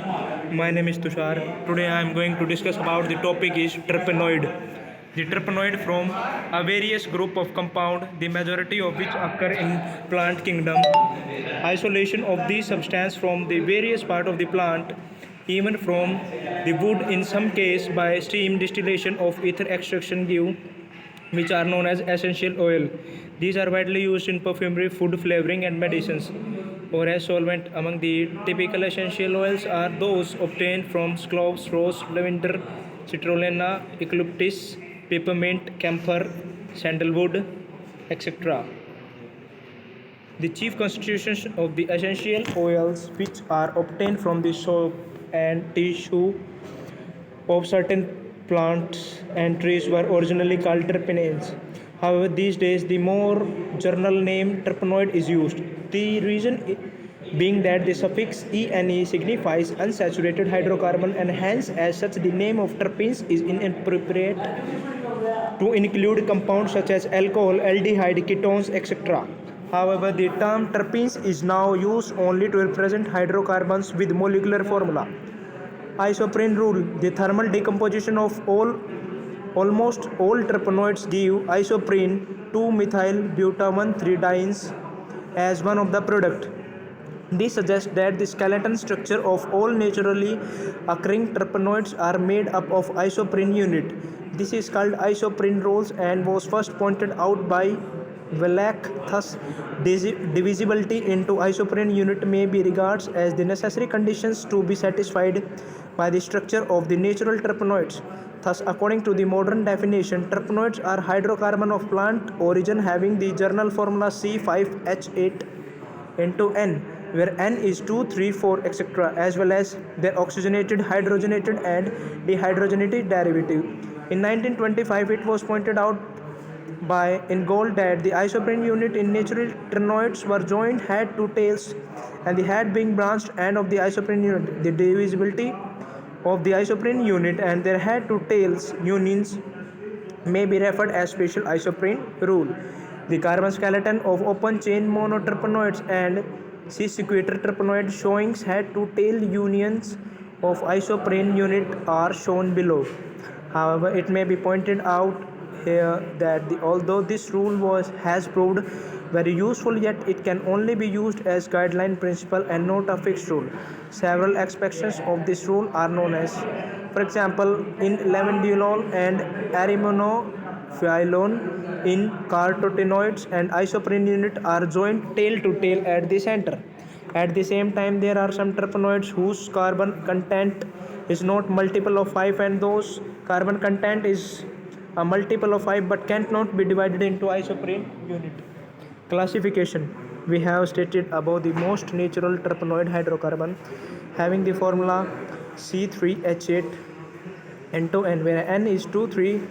My name is Tushar. Today I am going to discuss about the topic is terpenoid. The terpenoid from a various group of compound, the majority of which occur in plant kingdom. Isolation of these substance from the various part of the plant, even from the wood in some case by steam distillation of ether extraction give which are known as essential oil. These are widely used in perfumery, food flavoring, and medicines, or as solvent. Among the typical essential oils are those obtained from cloves, rose, lavender, citrulina, eucalyptus, peppermint, camphor, sandalwood, etc. The chief constituents of the essential oils, which are obtained from the soap and tissue of certain plants and trees, were originally called terpenes. However, these days the more general name terpenoid is used. The reason being that the suffix ene signifies unsaturated hydrocarbon, and hence, as such, the name of terpenes is inappropriate to include compounds such as alcohol, aldehyde, ketones, etc. However, the term terpenes is now used only to represent hydrocarbons with molecular formula. Isoprene rule: the thermal decomposition of almost all terpenoids give isoprene 2-methyl butamine 3-dienes as one of the product. This suggests that the skeleton structure of all naturally occurring terpenoids are made up of isoprene unit. This is called isoprene rules and was first pointed out by Valak. Thus, divisibility into isoprene unit may be regarded as the necessary conditions to be satisfied by the structure of the natural terpenoids. Thus, according to the modern definition, terpenoids are hydrocarbon of plant origin having the general formula C5H8 into N, where N is 2, 3, 4, etc., as well as their oxygenated, hydrogenated, and dehydrogenated derivative. In 1925, it was pointed out by Ingold that the isoprene unit in natural terpenoids were joined had two tails, and the head being branched end of the isoprene unit. The divisibility of the isoprene unit and their head to tails unions may be referred as special isoprene rule. The carbon skeleton of open chain monoterpenoids and sequester terpenoids showing head to tail unions of isoprene unit are shown below. However, it may be pointed out here that although this rule has proved very useful, yet it can only be used as guideline principle and not a fixed rule. Several exceptions of this rule are known as, for example, in lavandinol and ariminophylone, in carotenoids and isoprene unit are joined tail to tail at the center. At the same time, there are some terpenoids whose carbon content is not multiple of 5, and those carbon content is a multiple of 5 but cannot be divided into isoprene unit. Classification: we have stated above the most natural terpenoid hydrocarbon having the formula C3H8 N2 N, where N is 2, 3,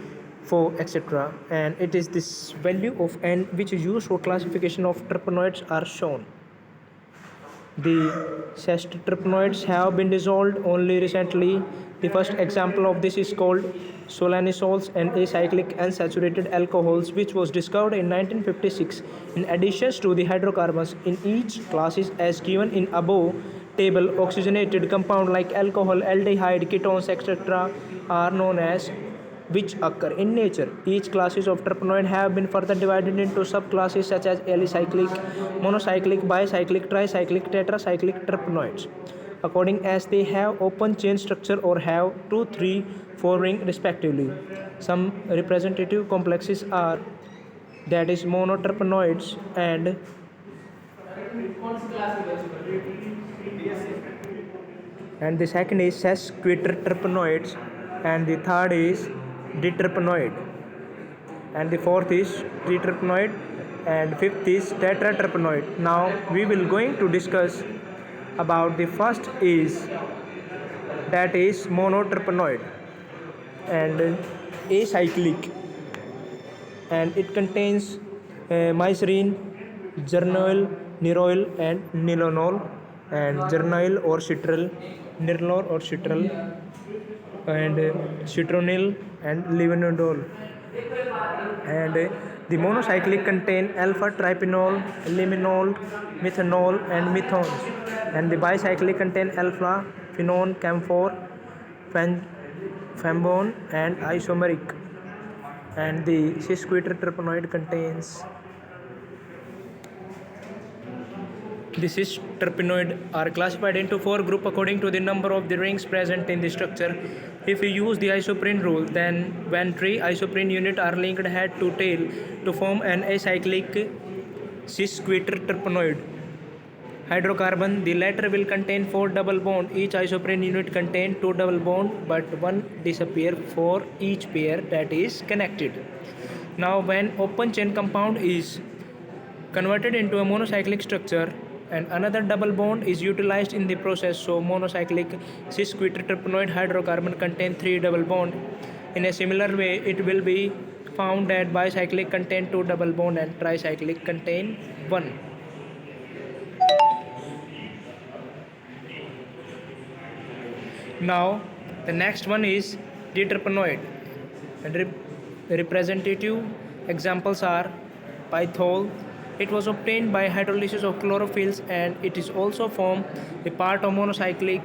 4, etc., and it is this value of N which is used for classification of terpenoids are shown. The sesquiterpenoids have been dissolved only recently. The first example of this is called solanisols, and acyclic unsaturated alcohols, which was discovered in 1956. In addition to the hydrocarbons in each classes as given in above table, oxygenated compound like alcohol, aldehyde, ketones, etc., are known as which occur in nature. Each classes of terpenoid have been further divided into subclasses such as alicyclic, monocyclic, bicyclic, tricyclic, tetracyclic terpenoids, according as they have open chain structure or have 2, 3, 4 ring respectively. Some representative complexes are, that is, monoterpenoids, and the second is sesquiterpenoids, and the third is diterpenoid, and the fourth is triterpenoid, and fifth is tetraterpenoid. Now we will going to discuss about the first is, that is, monoterpenoid and acyclic, and it contains mycrine, geranyl, nerol, and nilonolol, and geranyl or citral, nerol or citral, and citronil and levonorol. And the monocyclic contain alpha tryphenol, limonol, methanol, and methones, and the bicyclic contain alpha phenone, camphor, fambone, and isomeric. And the cis-quaterterpenoid contains the cis-terpenoid are classified into 4 groups according to the number of the rings present in the structure. If we use the isoprene rule, then when 3 isoprene units are linked head to tail to form an acyclic cis-quaterterpenoid hydrocarbon, the latter will contain 4 double bonds. Each isoprene unit contains 2 double bonds, but one disappears for each pair that is connected. Now, when open chain compound is converted into a monocyclic structure and another double bond is utilized in the process, so monocyclic cis-quaterterpenoid hydrocarbon contain 3 double bonds. In a similar way, it will be found that bicyclic contain 2 double bonds and tricyclic contain 1. Now the next one is diterpenoid, and representative examples are pythol. It was obtained by hydrolysis of chlorophylls, and it is also formed a part of monocyclic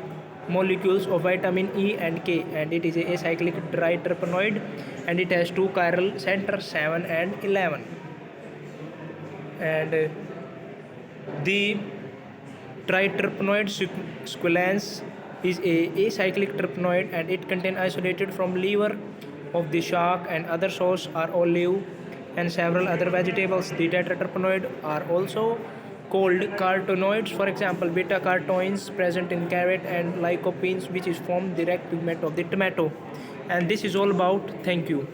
molecules of vitamin E and K, and it is a acyclic diterpenoid, and it has 2 chiral centers 7 and 11. And the triterpenoid squalane is a acyclic terpenoid, and it contains isolated from liver of the shark, and other sources are olive and several other vegetables. The tetraterpenoid are also called carotenoids, for example beta carotenes present in carrot, and lycopenes which is formed direct pigment of the tomato. And this is all about. Thank you.